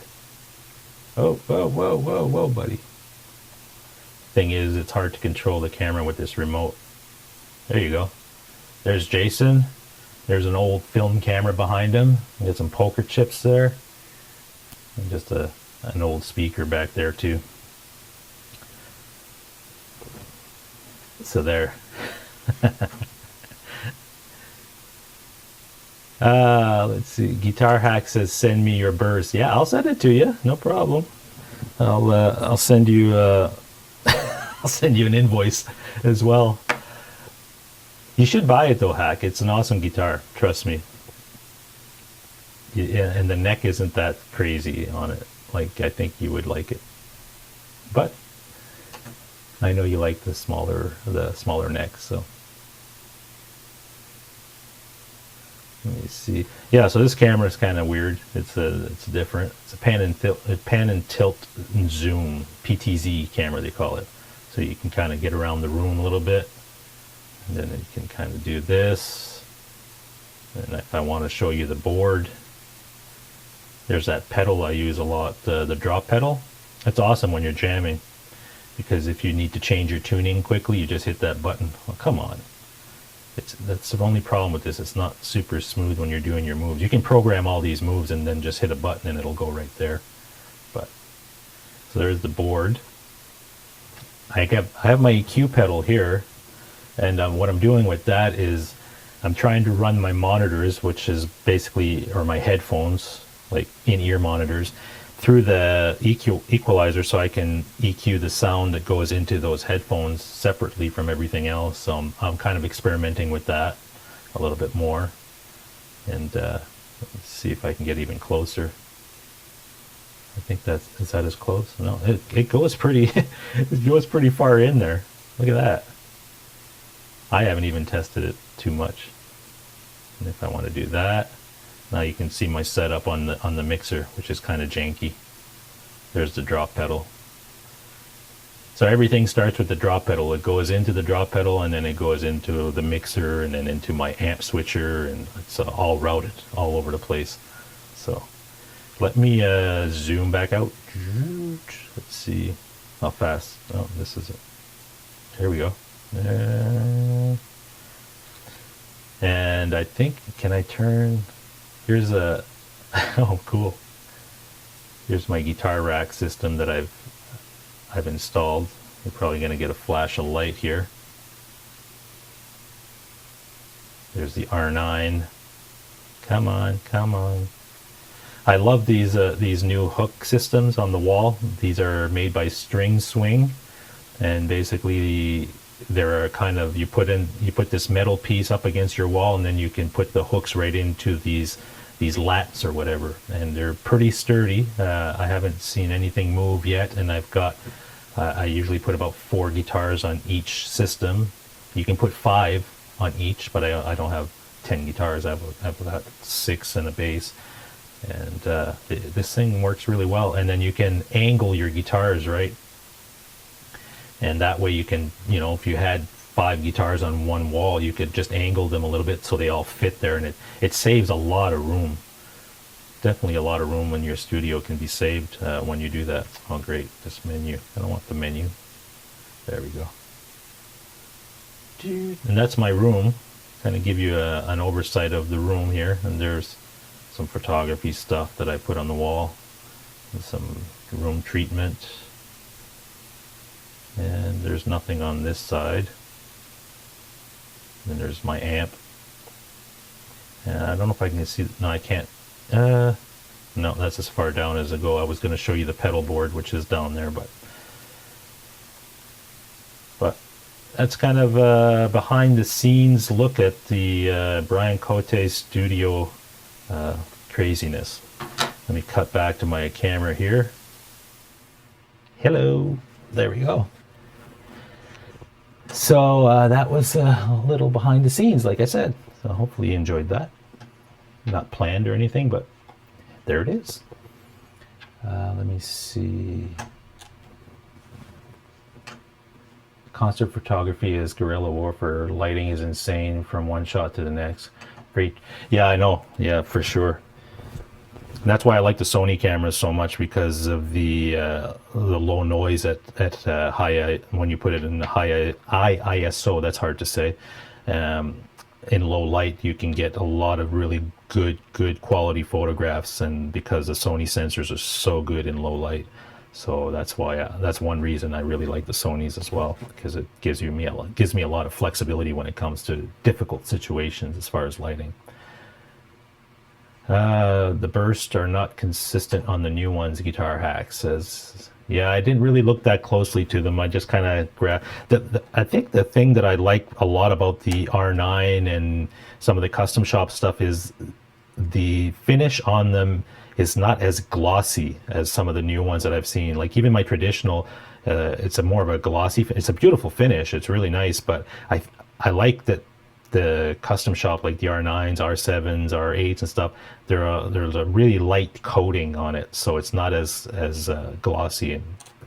Oh, whoa, buddy. Thing is, it's hard to control the camera with this remote. There you go. There's Jason. There's an old film camera behind him. You got some poker chips there. And just an old speaker back there too. So there. Let's see. Guitar Hack says, "Send me your burst." Yeah, I'll send it to you. No problem. I'll send you I'll send you an invoice as well. You should buy it though, Hack. It's an awesome guitar. Trust me. Yeah, and the neck isn't that crazy on it. Like, I think you would like it. But I know you like the smaller neck, so. Let me see. Yeah, so this camera is kind of weird. It's different. It's a pan and tilt and zoom PTZ camera, they call it. So you can kind of get around the room a little bit, and then you can kind of do this. And if I want to show you the board, there's that pedal I use a lot, the drop pedal. That's awesome when you're jamming, because if you need to change your tuning quickly, you just hit that button. Oh, come on. That's the only problem with this. It's not super smooth when you're doing your moves. You can program all these moves and then just hit a button and it'll go right there. But so there's the board. I have my EQ pedal here, and what I'm doing with that is I'm trying to run my monitors, which is basically, or my headphones, like in-ear monitors, through the equalizer, so I can EQ the sound that goes into those headphones separately from everything else. So I'm kind of experimenting with that a little bit more. And let's see if I can get even closer. I think is that as close? No, it goes pretty it goes pretty far in there. Look at that. I haven't even tested it too much. And if I want to do that, now you can see my setup on the mixer, which is kind of janky. There's the drop pedal. So everything starts with the drop pedal. It goes into the drop pedal, and then it goes into the mixer, and then into my amp switcher, and it's all routed all over the place. So let me zoom back out. Let's see how fast. Oh, this is it. Here we go. And I think, can I turn? Here's a, oh cool. Here's my guitar rack system that I've installed. You're probably going to get a flash of light here. There's the R9. Come on, come on. I love these new hook systems on the wall. These are made by String Swing, and basically they're kind of, you put this metal piece up against your wall, and then you can put the hooks right into these lats or whatever, and they're pretty sturdy. I haven't seen anything move yet, and I've got I usually put about 4 guitars on each system. You can put 5 on each, but I don't have 10 guitars. I've got 6 and a bass, and this thing works really well. And then you can angle your guitars, right? And that way you can, you know, if you had 5 guitars on one wall, you could just angle them a little bit so they all fit there, and it saves a lot of room. Definitely a lot of room when your studio can be saved when you do that. Oh great, this menu. I don't want the menu. There we go. And that's my room. Kind of give you an oversight of the room here. And there's some photography stuff that I put on the wall. And some room treatment. And there's nothing on this side. And there's my amp. And I don't know if I can see. No, I can't. No, that's as far down as I go. I was going to show you the pedal board, which is down there, but that's kind of a behind the scenes look at the Brian Cote studio craziness. Let me cut back to my camera here. Hello. There we go. So that was a little behind the scenes, like I said. So hopefully you enjoyed that. Not planned or anything, but there it is. Let me see. Concert photography is guerrilla warfare. Lighting is insane from one shot to the next. Great. Yeah, I know. Yeah, for sure. And that's why I like the Sony cameras so much, because of the low noise at high, when you put it in the high ISO. That's hard to say. In low light, you can get a lot of really good quality photographs, and because the Sony sensors are so good in low light. So that's why that's one reason I really like the Sonys as well, because it gives me a lot of flexibility when it comes to difficult situations as far as lighting. The bursts are not consistent on the new ones, Guitar Hack says. Yeah, I didn't really look that closely to them. I just kind of grabbed. I think the thing that I like a lot about the R9 and some of the custom shop stuff is the finish on them is not as glossy as some of the new ones that I've seen. Like even my traditional, it's a more of a glossy. It's a beautiful finish. It's really nice, but I like that the custom shop like the R9s, R7s, R8s and stuff. There's a really light coating on it, so it's not as glossy.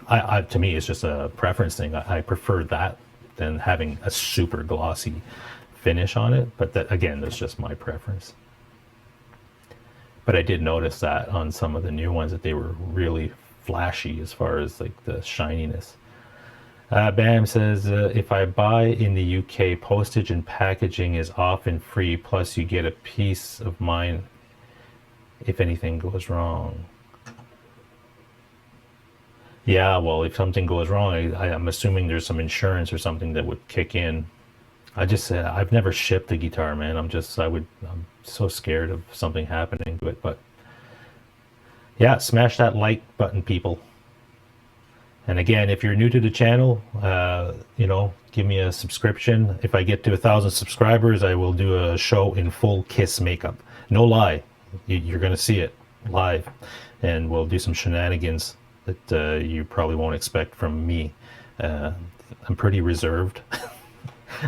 And to me, it's just a preference thing. I prefer that than having a super glossy finish on it. But that again, that's just my preference. But I did notice that on some of the new ones that they were really flashy as far as like the shininess. Bam says, if I buy in the UK, postage and packaging is often free, plus you get a peace of mind if anything goes wrong. Yeah, well, if something goes wrong, I'm assuming there's some insurance or something that would kick in. I've never shipped a guitar, man. I'm so scared of something happening to it. But yeah, smash that like button, people. And again, if you're new to the channel, give me a subscription. If I get to 1,000 subscribers, I will do a show in full Kiss makeup. No lie, you're going to see it live. And we'll do some shenanigans that you probably won't expect from me. I'm pretty reserved,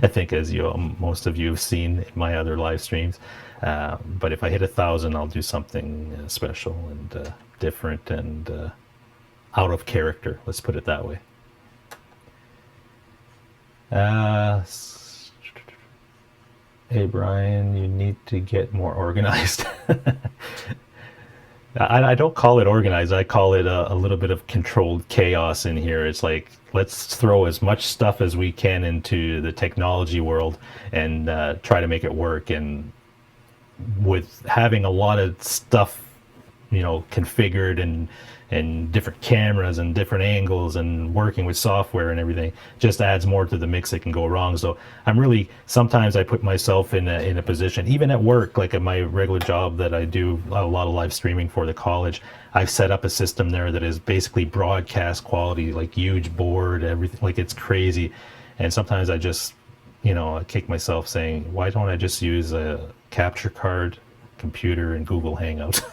I think, as most of you have seen in my other live streams. But if I hit 1,000, I'll do something special and different and out of character, let's put it that way. Hey Brian, you need to get more organized. I don't call it organized, I call it a little bit of controlled chaos in here. It's like, let's throw as much stuff as we can into the technology world and try to make it work. And with having a lot of stuff configured and different cameras and different angles and working with software and everything just adds more to the mix that can go wrong. So sometimes I put myself in a position, even at work, like at my regular job that I do a lot of live streaming for the college. I've set up a system there that is basically broadcast quality, like huge board, everything, like it's crazy. And sometimes I just, I kick myself saying, why don't I just use a capture card, computer, and Google Hangouts?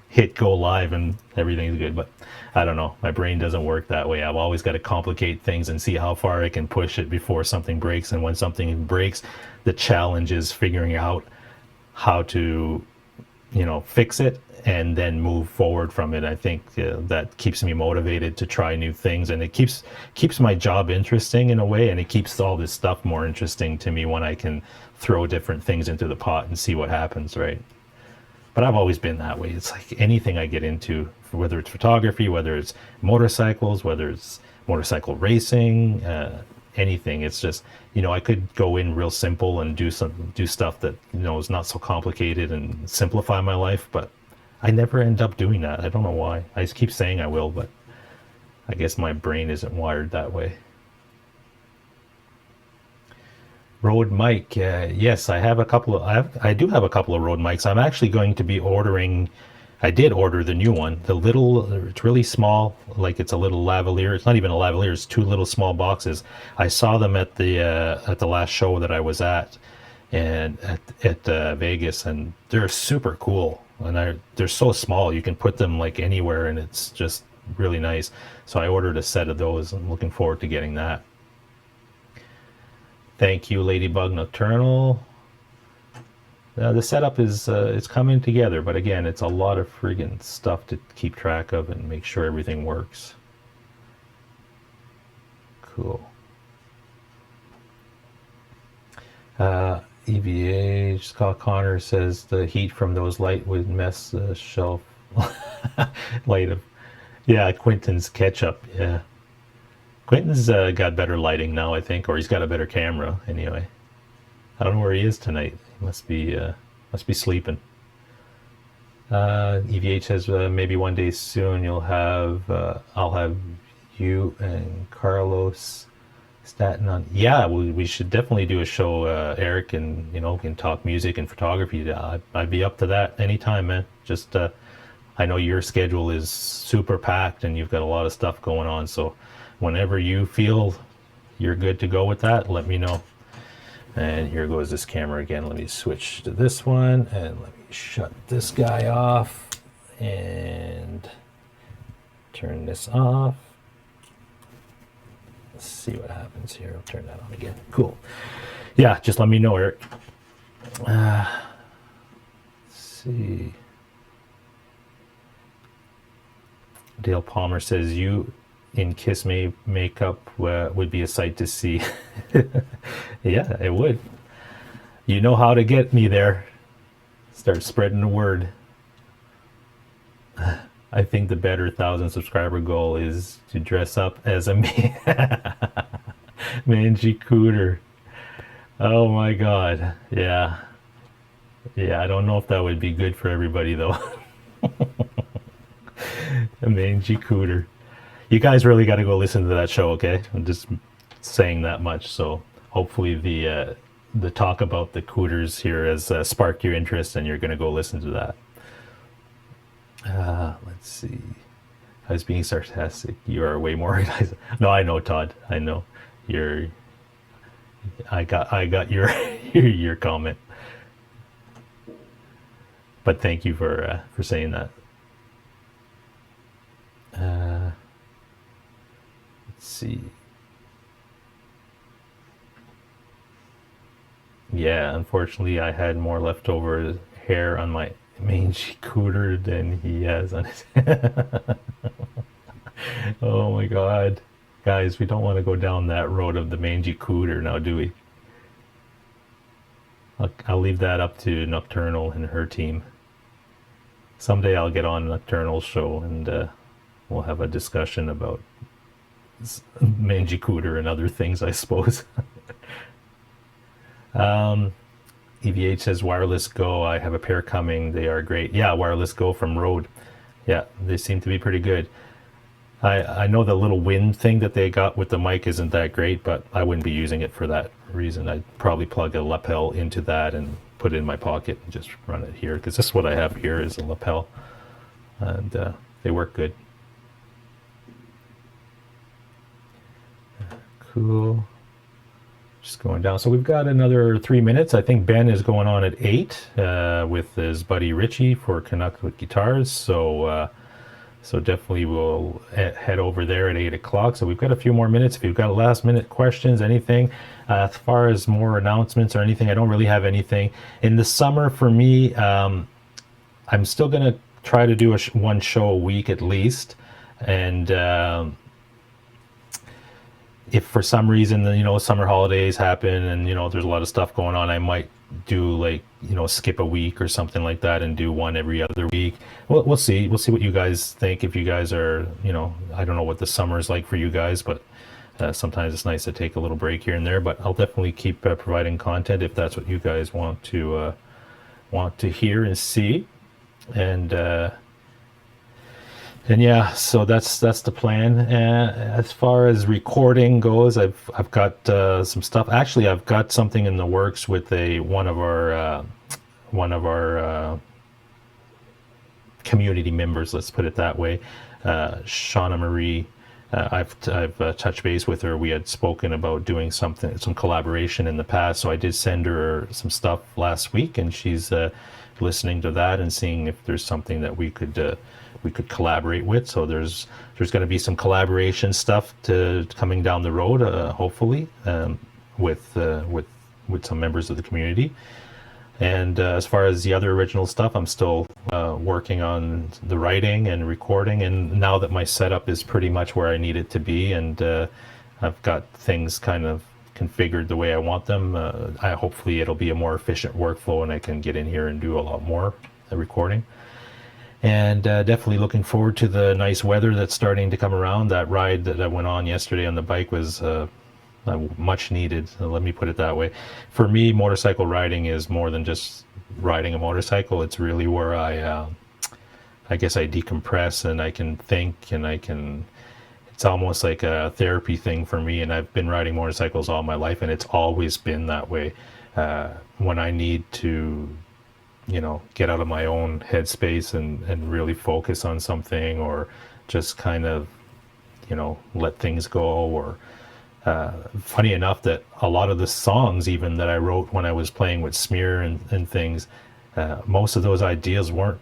Hit go live and everything's good. But I don't know, my brain doesn't work that way. I've always got to complicate things and see how far I can push it before something breaks. And when something breaks, the challenge is figuring out how to fix it and then move forward from it. I think that keeps me motivated to try new things, and it keeps my job interesting in a way, and it keeps all this stuff more interesting to me when I can throw different things into the pot and see what happens, right? But I've always been that way. It's like anything I get into, whether it's photography, whether it's motorcycles, whether it's motorcycle racing, anything. It's just, I could go in real simple and do stuff that, is not so complicated and simplify my life, but I never end up doing that. I don't know why. I just keep saying I will, but I guess my brain isn't wired that way. Rode mic, yes, I have a couple of. I do have a couple of Rode mics. I'm actually going to be ordering. I did order the new one. It's really small, like it's a little lavalier. It's not even a lavalier. It's two little small boxes. I saw them at the last show that I was at, and at Vegas, and they're super cool. And they're so small. You can put them like anywhere, and it's just really nice. So I ordered a set of those. I'm looking forward to getting that. Thank you, Ladybug Nocturnal. The setup is it's coming together, but again, it's a lot of friggin' stuff to keep track of and make sure everything works. Cool. EVA, Scott Connor says the heat from those light would mess the shelf light of. Yeah, Quentin's ketchup. Yeah. Quentin's got better lighting now, I think, or he's got a better camera anyway. I don't know where he is tonight. He must be sleeping. EVH says maybe one day soon I'll have you and Carlos Staten on. Yeah, we should definitely do a show, Eric, and can talk music and photography. I'd be up to that anytime, man. Just I I know your schedule is super packed and you've got a lot of stuff going on. So whenever you feel you're good to go with that, let me know. And here goes this camera again. Let me switch to this one and let me shut this guy off and turn this off. Let's see what happens here. I'll turn that on again. Cool. Yeah, just let me know, Eric. Let's see. Dale Palmer says, you in Kiss Me makeup would be a sight to see. Yeah, it would. You know how to get me there. Start spreading the word. I think the better 1,000 subscriber goal is to dress up as a mangy cooter. Oh my God. Yeah. Yeah, I don't know if that would be good for everybody though. A mangy cooter. You guys really got to go listen to that show, okay? I'm just saying that much. So hopefully the talk about the cooters here has sparked your interest and you're going to go listen to that. Let's see. I was being sarcastic. You are way more organized. No, I know, Todd. I know. I got your your comment. But thank you for saying that. Let's see. Yeah, unfortunately, I had more leftover hair on my mangy cooter than he has on his head. Oh my God. Guys, we don't want to go down that road of the mangy cooter now, do we? I'll leave that up to Nocturnal and her team. Someday I'll get on Nocturnal's show and we'll have a discussion about mangy cooter and other things, I suppose. EVH says Wireless Go. I have a pair coming. They are great. Yeah, Wireless Go from Rode. Yeah, they seem to be pretty good. I know the little wind thing that they got with the mic isn't that great, but I wouldn't be using it for that reason. I'd probably plug a lapel into that and put it in my pocket and just run it here, because this is what I have here is a lapel, and they work good. Cool. Just going down. So we've got another 3 minutes. I think Ben is going on at 8 with his buddy Richie for Canuck with Guitars. So definitely we'll head over there at 8 o'clock. So we've got a few more minutes. If you've got last minute questions, anything, as far as more announcements or anything, I don't really have anything. In the summer for me, I'm still going to try to do one show a week at least. And if for some reason, summer holidays happen and, there's a lot of stuff going on, I might do skip a week or something like that and do one every other week. We'll see what you guys think. If you guys are, I don't know what the summer is like for you guys, but sometimes it's nice to take a little break here and there. But I'll definitely keep providing content if that's what you guys want to hear and see. And yeah, so that's the plan. As far as recording goes, I've got some stuff. Actually, I've got something in the works with one of our community members. Let's put it that way. Shauna Marie. I've touched base with her. We had spoken about doing some collaboration in the past. So I did send her some stuff last week, and she's listening to that and seeing if there's something that we could collaborate with. So there's going to be some collaboration stuff coming down the road, hopefully, with some members of the community. And as far as the other original stuff, I'm still working on the writing and recording. And now that my setup is pretty much where I need it to be, and I've got things kind of configured the way I want them, hopefully it'll be a more efficient workflow and I can get in here and do a lot more recording. And definitely looking forward to the nice weather that's starting to come around. That ride that I went on yesterday on the bike was much needed. Let me put it that way. For me, motorcycle riding is more than just riding a motorcycle. It's really where I guess I decompress and I can think, and it's almost like a therapy thing for me. And I've been riding motorcycles all my life, and it's always been that way. When I need to get out of my own headspace and really focus on something, or just kind of, let things go. Or funny enough that a lot of the songs even that I wrote when I was playing with SMEER and things, most of those ideas weren't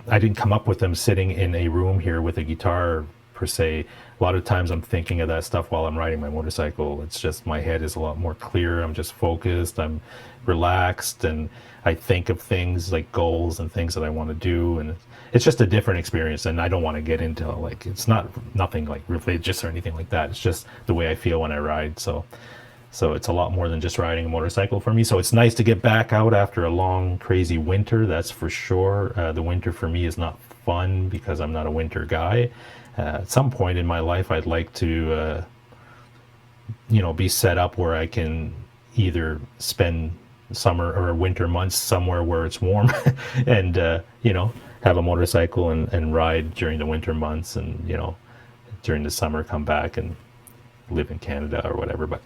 I didn't come up with them sitting in a room here with a guitar per se. A lot of times I'm thinking of that stuff while I'm riding my motorcycle. It's just my head is a lot more clear. I'm just focused. I'm relaxed, and I think of things like goals and things that I want to do, and it's just a different experience. And I don't want to get into it's nothing like religious or anything like that. It's just the way I feel when I ride. So it's a lot more than just riding a motorcycle for me. So it's nice to get back out after a long, crazy winter, that's for sure. The winter for me is not fun because I'm not a winter guy. At some point in my life, I'd like to, be set up where I can either spend summer or winter months somewhere where it's warm and, have a motorcycle and ride during the winter months, and, during the summer come back and live in Canada or whatever. But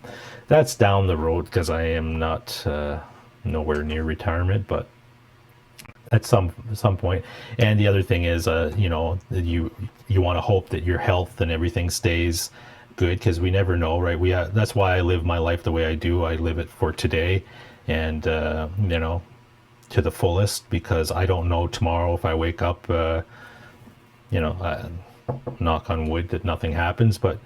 that's down the road because I am not nowhere near retirement, but at some point. And the other thing is, you want to hope that your health and everything stays good, because we never know, right? That's why I live my life the way I do. I live it for today, and to the fullest, because I don't know tomorrow if I wake up, knock on wood that nothing happens, but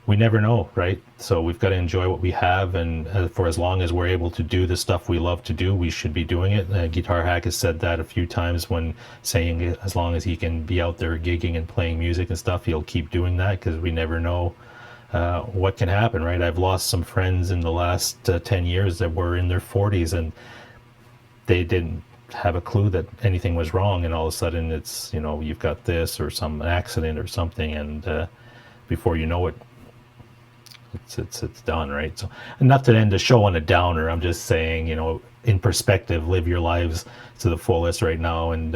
we never know, right? So we've got to enjoy what we have, and for as long as we're able to do the stuff we love to do, we should be doing it. Guitar Hack has said that a few times, when saying as long as he can be out there gigging and playing music and stuff, he'll keep doing that, because we never know what can happen, right? I've lost some friends in the last 10 years that were in their 40s, and they didn't have a clue that anything was wrong, and all of a sudden it's, you've got this or some accident or something, and before you know it, it's done, right? So, not to end the show on a downer, I'm just saying, in perspective, live your lives to the fullest right now, and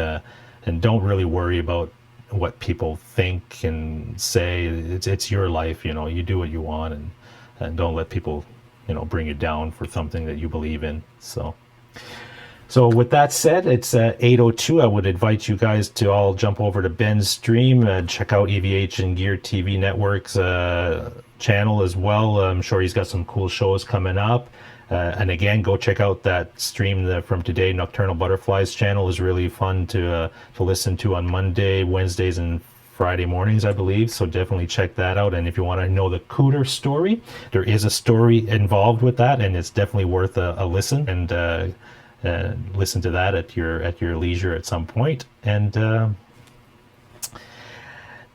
don't really worry about what people think and say. It's your life, you do what you want, and don't let people, bring you down for something that you believe in. So with that said, it's 8:02. I would invite you guys to all jump over to Ben's stream and check out EVH and Gear TV Network's channel as well. I'm sure he's got some cool shows coming up. And again, go check out that stream from today. Nocturnal Butterflies channel is really fun to listen to on Monday, Wednesdays, and Friday mornings, I believe. So definitely check that out. And if you want to know the KOOTERS story, there is a story involved with that, and it's definitely worth a listen. And listen to that at your leisure at some point. And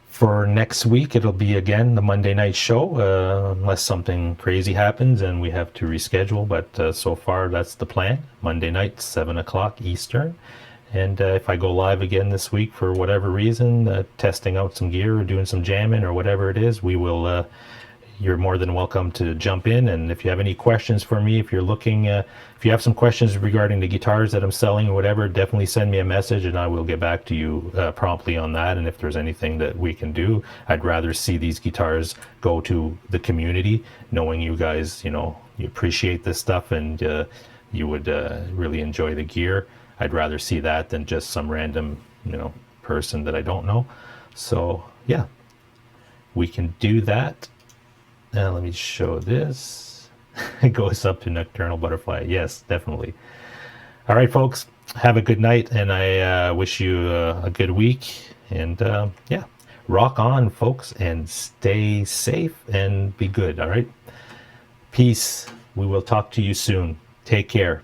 for next week, it'll be again the Monday night show, unless something crazy happens and we have to reschedule. But so far, that's the plan. Monday night, 7 o'clock Eastern. And if I go live again this week for whatever reason, testing out some gear or doing some jamming or whatever it is, we will. You're more than welcome to jump in. And if you have any questions for me, if you're looking, if you have some questions regarding the guitars that I'm selling or whatever, definitely send me a message and I will get back to you promptly on that. And if there's anything that we can do, I'd rather see these guitars go to the community, knowing you guys, you appreciate this stuff, and you would really enjoy the gear. I'd rather see that than just some random, person that I don't know. So yeah, we can do that. Now let me show this. It goes up to Nocturnal Butterfly. Yes, definitely. All right, folks. Have a good night, and I wish you a good week. And yeah, rock on, folks, and stay safe and be good. All right. Peace. We will talk to you soon. Take care.